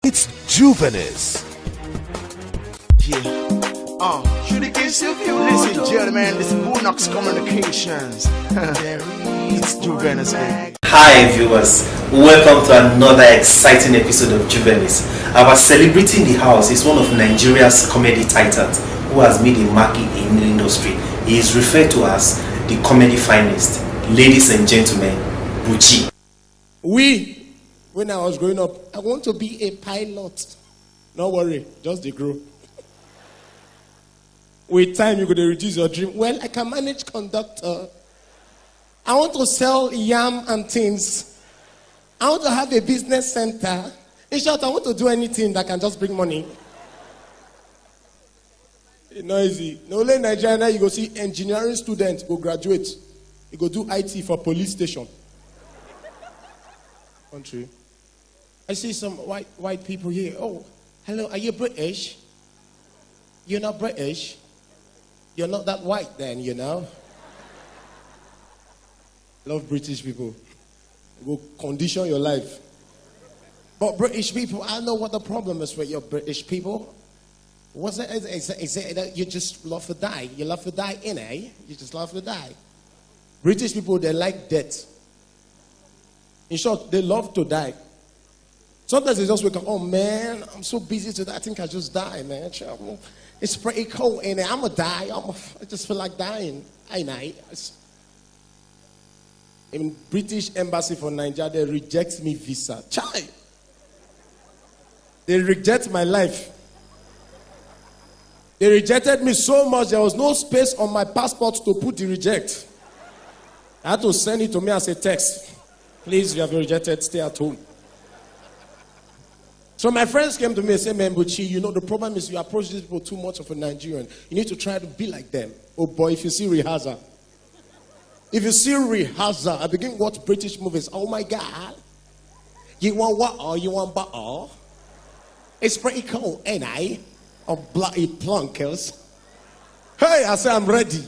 It's Juvenis. Yeah. Listen, gentlemen, this is Bunox Communications. It's Juvenis, man. Hi viewers, welcome to another exciting episode of Juvenis. Our celebrity in the house is one of Nigeria's comedy titans who has made a mark in the industry. He is referred to as the comedy finest. Ladies and gentlemen, Buchi. When I was growing up, I want to be a pilot. No worry, just the grow. With time, you're going to reduce your dream. Well, I can manage conductor. I want to sell yam and things. I want to have a business center. In short, I want to do anything that can just bring money. It's not easy. No, in Nigeria, you go see engineering students go graduate. You go do IT for police station. Country. I see some white people here. Oh, hello, are you British? You're not British. You're not that white then, you know. Love British people. It will condition your life. But British people, I know what the problem is with your British people. What's it? Is it that you just love to die? You love to die You just love to die. British people, they like death. In short, they love to die. Sometimes they just wake up, oh man, I'm so busy today, I think I just die, man. It's pretty cold, and I'm going to die. I just feel like dying. In British Embassy for Nigeria, they reject me visa. Chai! They reject my life. They rejected me so much, there was no space on my passport to put the reject. I had to send it to me as a text. Please, you have been rejected, stay at home. So my friends came to me and said, man, Buchi, you know, the problem is you approach these people too much of a Nigerian. You need to try to be like them. Oh boy, if you see rehearsal. I begin to watch British movies. Oh my God. You want what? Or you want butter? It's pretty cool, ain't I? Oh, bloody plunkers. Hey, I say I'm ready.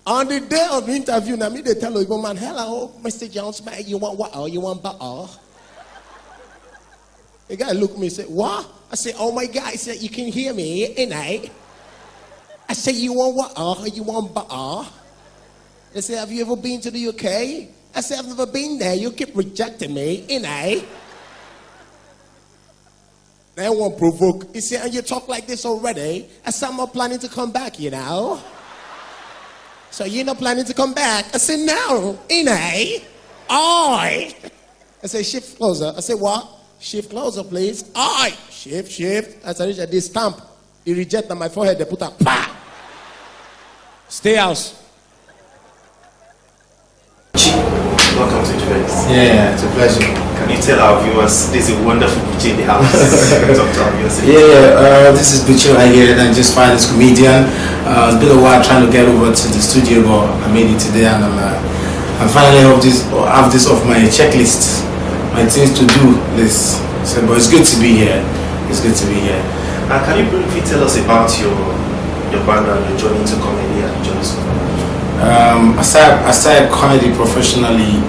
On the day of the interview, now me they tell you, man, hello, Mr. Jones, man, you want what? Or you want butter? The guy looked at me and said, what? I said, oh my God. He said, you can hear me, innit? I said, you want what? You want butter? They said, have you ever been to the UK? I said, I've never been there. You keep rejecting me, innit? They won't provoke. He said, and you talk like this already? I said, I'm not planning to come back, you know? So you're not planning to come back? I said, no, innit? I said, shift closer. I said, what? Shift closer, please. Aye. Shift. As I reach at this stamp, they reject on my forehead, they put a pa. Stay house. Welcome to Juvenis. Yeah, it's a pleasure. Can you tell our viewers this is a wonderful Buchi in the house? Talk to our viewers. This is Buchi right here, and I just find this comedian. It's been a while trying to get over to the studio, but I made it today, and I'm finally have this off my checklist. My things to do list. So, but it's good to be here. It's good to be here. Can you briefly tell us about your background, your journey into comedy and journalism? I started comedy professionally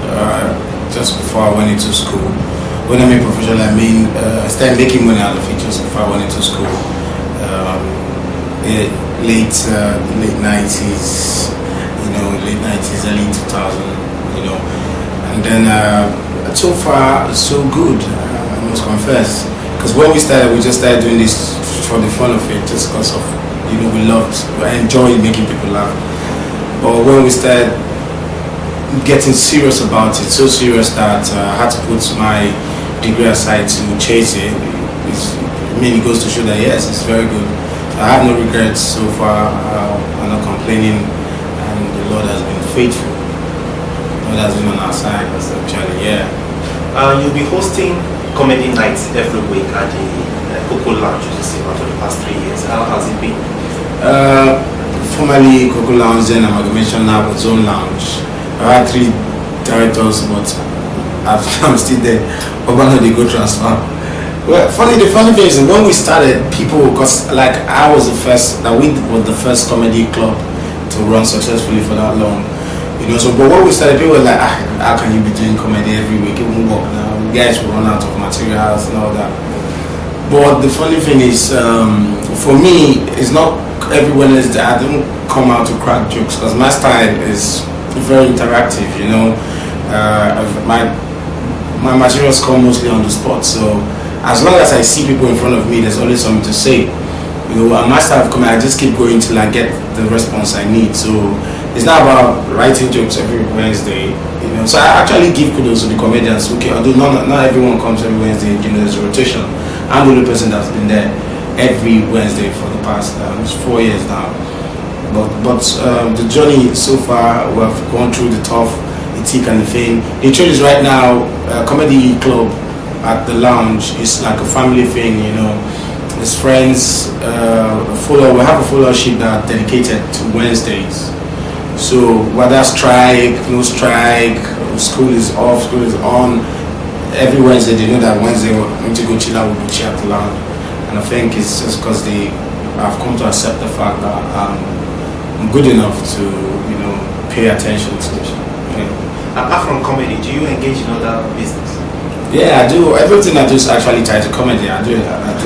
just before I went into school. When I mean professionally, I mean I started making money out of it just before I went into school. Late 90s, late 90s, early 2000, and then. So far, so good, I must confess. Because when we just started doing this for the fun of it, just because of, we enjoyed making people laugh. But when we started getting serious about it, so serious that I had to put my degree aside to chase it, it goes to show that yes, it's very good. I have no regrets so far. I'm not complaining, and the Lord has been faithful. The Lord has been on our side, actually, yeah. You'll be hosting comedy nights every week at the Coco Lounge, for the past 3 years. How has it been? Formerly Coco Lounge, then Amalgamation now its own lounge. I had 3 directors, but I'm still there. Obama they go transfer. Well, the funny thing is when we started, people, because like I was the first, we were the first comedy club to run successfully for that long. You know, so but when we started, people were like, how can you be doing comedy every week? It won't work now. Guys will run out of materials and all that. But the funny thing is, for me, it's not every Wednesday. I don't come out to crack jokes because my style is very interactive. You know, my materials come mostly on the spot. So as long as I see people in front of me, there's always something to say. You know, and my style of comedy, I just keep going till I get the response I need. So it's not about writing jokes every Wednesday. You know, so I actually give kudos to the comedians. Okay, although not everyone comes every Wednesday. You know, there's a rotation. I'm the only person that's been there every Wednesday for the past 4 years now. But the journey so far, we've gone through the tough, the thick and the thin. The truth is right now, comedy club at the lounge is like a family thing. You know, it's friends. We have a followership that's dedicated to Wednesdays. So whether strike, no strike, school is off, school is on, every Wednesday they know that Wednesday we're going to go chill out with Buchi at the lounge. And I think it's just because they have come to accept the fact that I'm good enough to, you know, pay attention to it. Yeah. Apart from comedy, do you engage in other business? Yeah, I do. Everything I do is actually tied to comedy. I do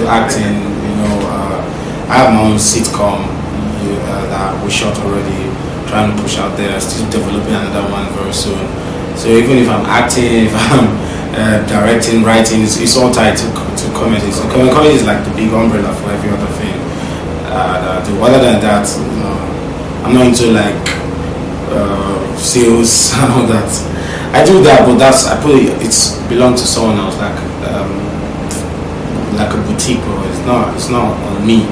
acting, you know. I have my own sitcom that we shot already, trying to push out there, still developing another one very soon. So even if I'm acting, if I'm directing, writing, it's all tied to comedy. So comedy is like the big umbrella for every other thing that I do. Other than that, you know, I'm not into like sales and all that. I do that, but it's belongs to someone else, like a boutique, but it's not on me.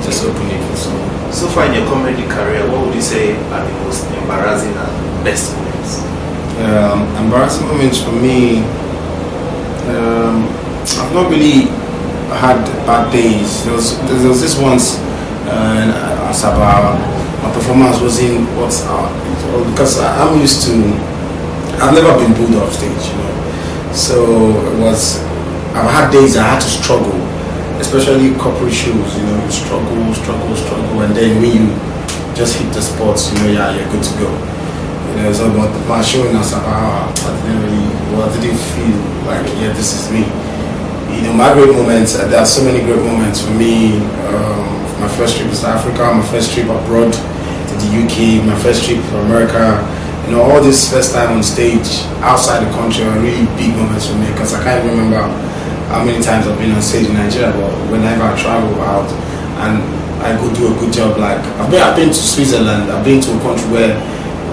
Just open it for someone. So far in your comedy career, what would you say are the most embarrassing and best moments? Embarrassing moments for me, I've not really had bad days. There was this once in Asaba, my performance wasn't because I'm used to, I've never been booed off stage, you know. So I've had days I had to struggle, especially corporate shows, you know, you struggle, and then when you just hit the spots, you know, yeah, you're good to go. You know, so but my show in Asaba, I didn't feel like, yeah, this is me. You know, my great moments, there are so many great moments for me. My first trip to South Africa, my first trip abroad to the UK, my first trip to America. You know, all this first time on stage outside the country are really big moments for me because I can't remember how many times I've been on stage in Nigeria, but whenever I travel out and I go do a good job, like I've been to Switzerland, I've been to a country where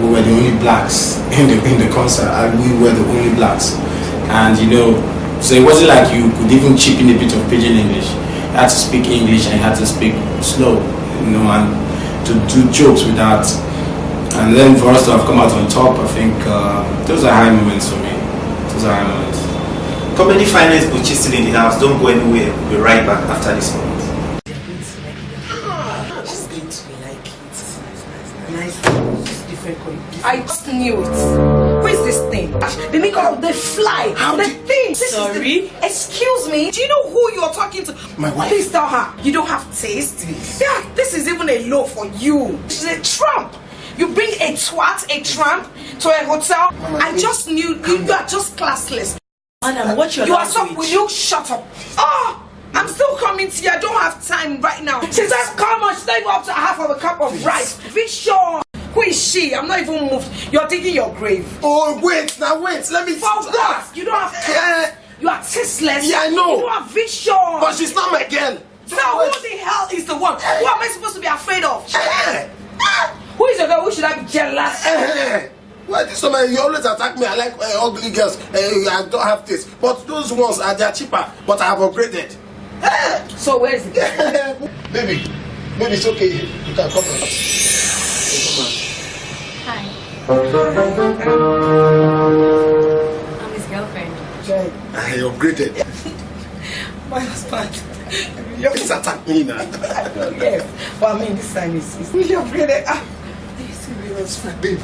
we were the only blacks in the concert, and we were the only blacks, and you know, so it wasn't like you could even chip in a bit of pidgin English. You had to speak English and you had to speak slow, you know, and to do jokes with that. And then for us to have come out on top, I think those are high moments for me. Those are high moments. Comedy finance Buchi still in the house. Don't go anywhere. We'll be right back after this moment. She's going to like it. Nice. Different. I just knew it. Who is this thing? They make all the fly. How the did- thing. Sorry? Excuse me. Do you know who you're talking to? My wife. Please tell her. You don't have taste. Yeah, this is even a low for you. She's a tramp. You bring a twat, a tramp to a hotel. I just knew you are just classless. Madam, what's your You are language? so. Will you shut up? Oh, I'm still coming to you. I don't have time right now. She says, "Come on." She's not even up to half of a cup of rice. Be sure. Who is she? I'm not even moved. You're digging your grave. Oh, wait, now wait, let me... For what? You don't have time. You are tasteless. Yeah, I know. You don't have vision. But she's not my girl. So who the hell is the one? Who am I supposed to be afraid of? Who is the girl? Who should I be jealous? Well, this woman, you always attack me. I like ugly girls. I don't have this. But those ones they're cheaper. But I have upgraded. So where is it? Baby, it's okay. You can come on. Hi. I'm his girlfriend. I upgraded. My husband. It's attack me now. Yes. But I mean, this time it's really upgraded. Are you serious? Baby.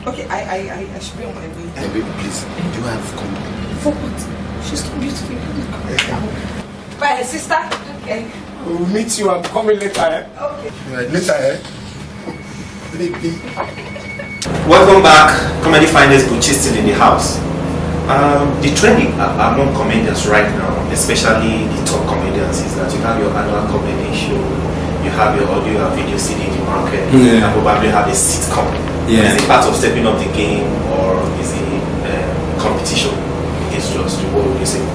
Okay, I should be on my way. Hey, baby, please. Do you have company? For what? She's so beautiful. My sister. Okay. We'll meet you. I'm coming later. Okay. Later, Baby. Welcome back, comedy finest Buchi still in the house. The trending among comedians right now, especially the top comedians, is that you have your annual comedy show, you have your audio and video CD in the market, and probably have a sitcom. Yeah. Is it part of stepping up the game, or is it competition? It's just what would you say?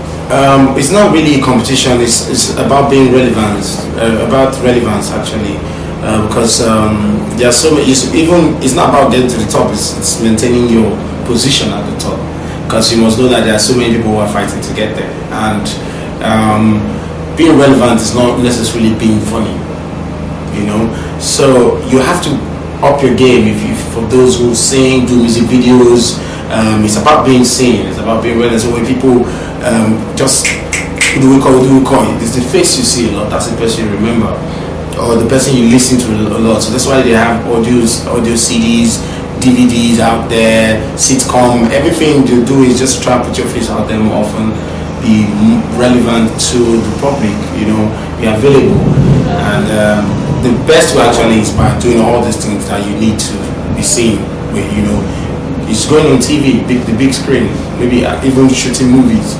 It's not really a competition. It's about being relevant. About relevance actually. Because there are so many, even it's not about getting to the top, it's maintaining your position at the top, because you must know that there are so many people who are fighting to get there, and being relevant is not necessarily being funny, you know. So you have to up your game. If for those who sing, do music videos, it's about being seen, it's about being relevant. So when people just who do we call it, it's the face you see a lot, that's the person you remember, or the person you listen to a lot. So that's why they have audio CDs, DVDs out there, sitcom. Everything they do is just try to put your face out there more often, be relevant to the public, you know, be available. And the best way actually is by doing all these things that you need to be seen with, you know. It's going on TV, the big screen, maybe even shooting movies.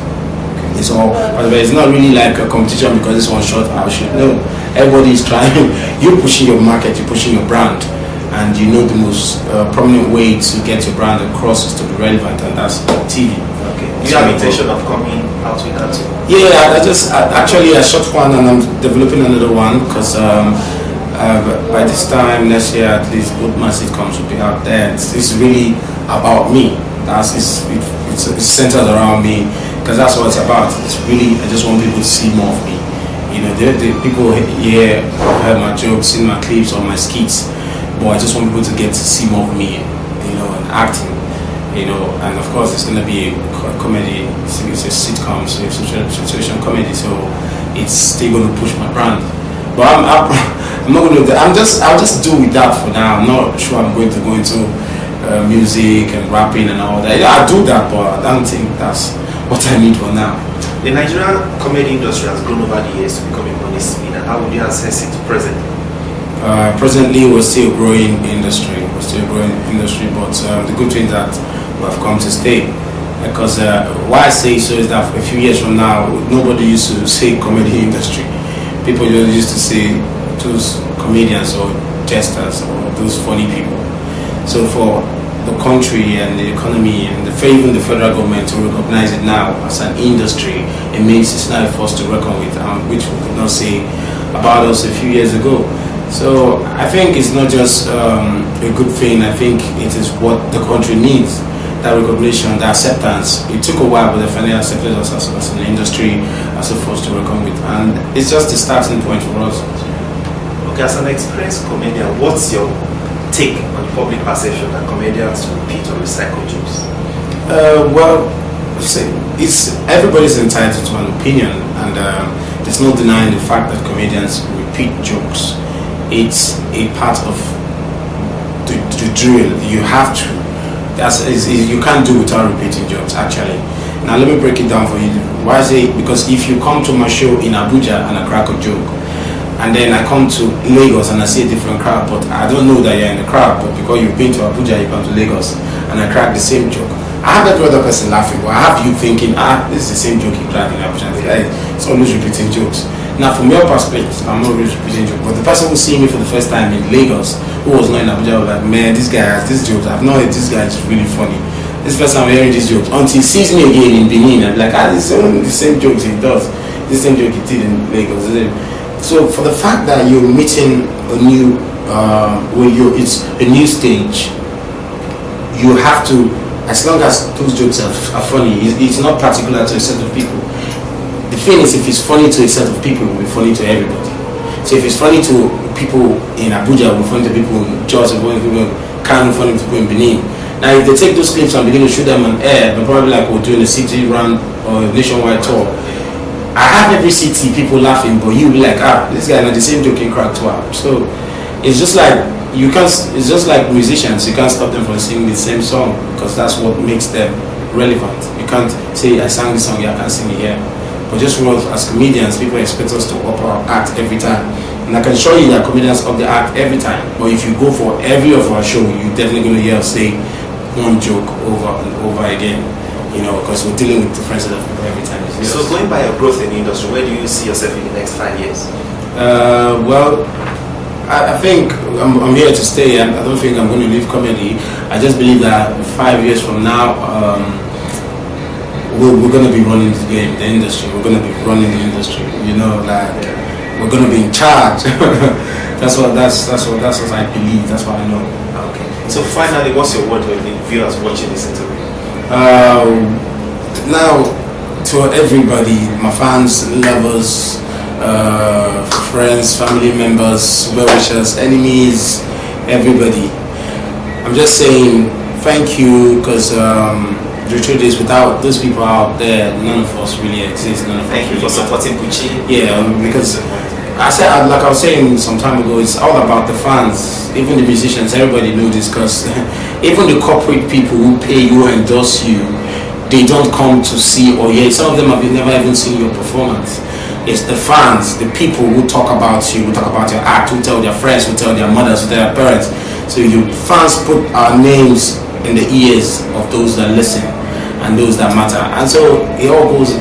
It's all, but it's not really like a competition because this one shot, I'll shoot. No, everybody is trying. You're pushing your market, you're pushing your brand, and you know the most prominent way to get your brand across is to be relevant, and that's TV. Okay. Do you have intention of coming out with that? Yeah, I shot one and I'm developing another one, because by this time next year at least both my sitcoms will be out there. It's really about me. It's centered around me, because that's what it's about. It's really, I just want people to see more of me. You know, the people here have heard my jokes, seen my clips or my skits, but I just want people to get to see more of me, you know, and acting, you know. And of course it's going to be a comedy, it's a sitcom, so it's a situation comedy, so it's still going to push my brand. But I'm not going to do that. I'll just do with that for now. I'm not sure I'm going to go into music and rapping and all that. Yeah, I do that, but I don't think that's what I need for now. The Nigerian comedy industry has grown over the years to become a money spin, and how would you assess it presently? Presently, we're still growing industry. But the good thing is that we have come to stay. Because why I say so is that a few years from now, nobody used to say comedy industry. People used to say those comedians or jesters or those funny people. So for the country and the economy and even the federal government to recognize it now as an industry, it means it's not a force to reckon with, which we could not say about us a few years ago. So I think it's not just a good thing. I think it is what the country needs, that recognition, that acceptance. It took a while, but they finally accepted us as an industry, as a force to reckon with, and it's just the starting point for us. Okay, as an experienced comedian, what's your take on the public perception that comedians repeat or recycle jokes? Well, everybody's entitled to an opinion, and there's no denying the fact that comedians repeat jokes. It's a part of the drill. You have to. You can't do without repeating jokes, actually. Now let me break it down for you. Why I say, because if you come to my show in Abuja and I crack a joke, and then I come to Lagos and I see a different crowd, but I don't know that you're in the crowd, but because you've been to Abuja, you come to Lagos, and I crack the same joke, I have every other person laughing, but I have you thinking, this is the same joke you cracked in Abuja. It's always repeating jokes. Now from your perspective, I'm not always repeating jokes, but the person who see me for the first time in Lagos, who was not in Abuja, was like, man, this guy has this jokes, I've not heard this guy, is really funny. This first time I'm hearing these jokes, until he sees me again in Benin, I'm like, this is only the same jokes he does, the same joke he did in Lagos. So for the fact that you're meeting a new, it's a new stage, you have to, as long as those jokes are funny, it's not particular to a set of people. The thing is, if it's funny to a set of people, it will be funny to everybody. So if it's funny to people in Abuja, it will be funny to people in Jos, it will be funny to people in Kano, funny to people in Benin. Now if they take those clips and begin to shoot them on air, they're probably like we're doing a city run or a nationwide tour. I have every city people laughing, but you be like, this guy not the same joke in crack to out. So it's just like it's just like musicians, you can't stop them from singing the same song, because that's what makes them relevant. You can't say I sang this song, yeah, I can't sing it here. But just as comedians, people expect us to up our act every time. And I can assure you that comedians up the act every time. But if you go for every of our show, you're definitely going to hear us say one joke over and over again. Because we're dealing with different set of people every time. So going by your growth in the industry, where do you see yourself in the next 5 years? Well, I think I'm here to stay, and I don't think I'm going to leave comedy. I just believe that 5 years from now, we're going to be running the game, the industry. We're going to be running the industry. We're going to be in charge. That's what I believe. That's what I know. Okay. So finally, what's your word to the viewers watching this interview? Now, to everybody, my fans, lovers, friends, family members, well-wishers, enemies, everybody, I'm just saying thank you, because the truth is, without those people out there, none of us really exist. Thank you for supporting Buchi. Yeah, because like I was saying some time ago, it's all about the fans. Even the musicians, everybody knows this, because even the corporate people who pay you and endorse you, they don't come to see or hear. Some of them have never even seen your performance. It's the fans, the people who talk about you, who talk about your act, who tell their friends, who tell their mothers, who tell their parents. So you fans put our names in the ears of those that listen and those that matter. And so it all boils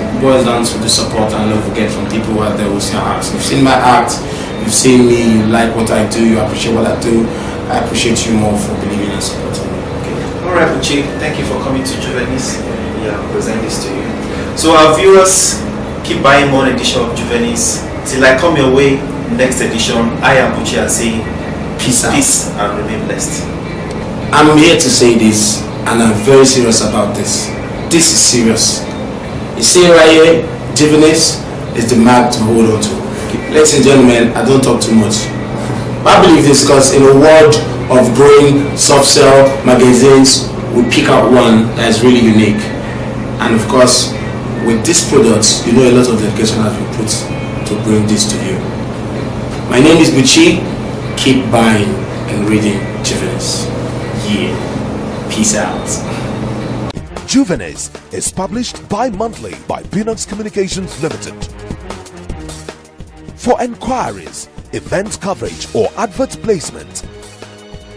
down to the support and love we get from people who are there who see our acts. You've seen my act, you've seen me, you like what I do, you appreciate what I do. I appreciate you more for believing and supporting me. Okay. Alright, Buchi, thank you for coming to Juvenis. Yeah, present this to you. So our viewers, keep buying more edition of Juvenis. Till I come your way, next edition, I am Buchi and saying Peace out. Peace and remain blessed. I'm here to say this, and I'm very serious about this. This is serious. You see right here, Juvenis is the mark to hold on to. Ladies and gentlemen, I don't talk too much. I believe this because in a world of growing soft sell magazines, we pick out one that is really unique. And of course, with these products, a lot of dedication has been put to bring this to you. My name is Buchi. Keep buying and reading Juvenis. Yeah. Peace out. Juvenis is published bi-monthly by Buchi Communications Limited. For enquiries, event coverage or advert placement,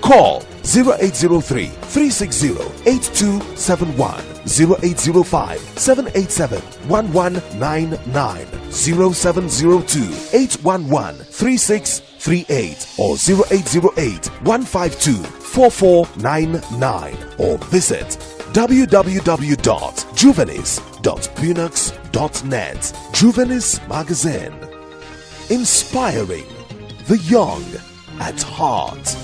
call 0803 360 8271, 0805 787 1199, 0702 811 3638, or 0808 152 4499, or visit www.juvenis.buchi.net. Juvenis Magazine, inspiring the young at heart.